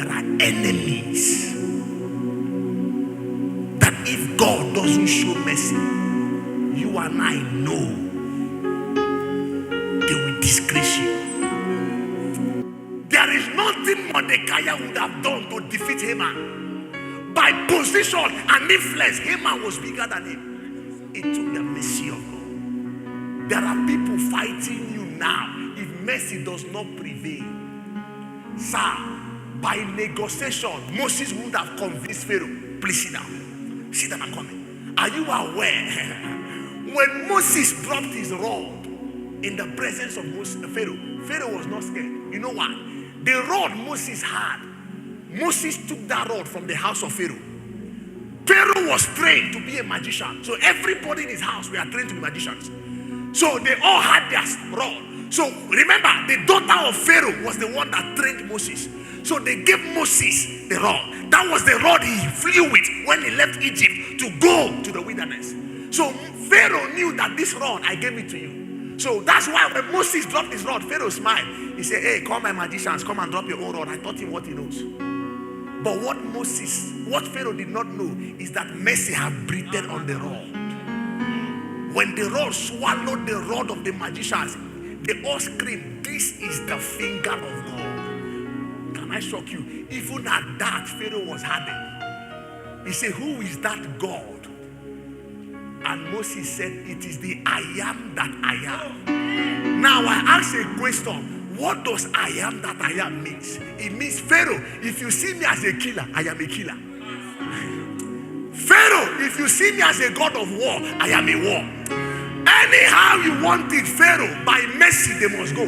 there are enemies that if God doesn't show mercy, you and I know they will disgrace you. There is nothing Mordecai would have done to defeat Haman. By position and influence, Haman was bigger than him. It took the mercy of God. There are people fighting you now. If mercy does not prevail, sir, by negotiation, Moses would have convinced Pharaoh. Please sit down. Sit down, I'm coming. Are you aware? When Moses dropped his rod in the presence of Pharaoh, Pharaoh was not scared. You know why? The rod Moses had, Moses took that rod from the house of Pharaoh. Pharaoh was trained to be a magician. So everybody in his house were trained to be magicians. So they all had their rod. So remember, the daughter of Pharaoh was the one that trained Moses. So they gave Moses the rod. That was the rod he flew with when he left Egypt to go to the wilderness. So Pharaoh knew that this rod, I gave it to you. So that's why when Moses dropped his rod, Pharaoh smiled. He said, hey, call my magicians, come and drop your own rod. I taught him what he knows. But what Pharaoh did not know is that mercy had breathed on the rod. When the rod swallowed the rod of the magicians, they all screamed, this is the finger of God. Can I shock you? Even at that, Pharaoh was hardened. He said, who is that God? And Moses said, it is the I am that I am. Now I ask a question. What does I am that I am means? It means, Pharaoh, if you see me as a killer, I am a killer. Pharaoh, if you see me as a god of war, I am a war. Anyhow you want it, Pharaoh, by mercy they must go.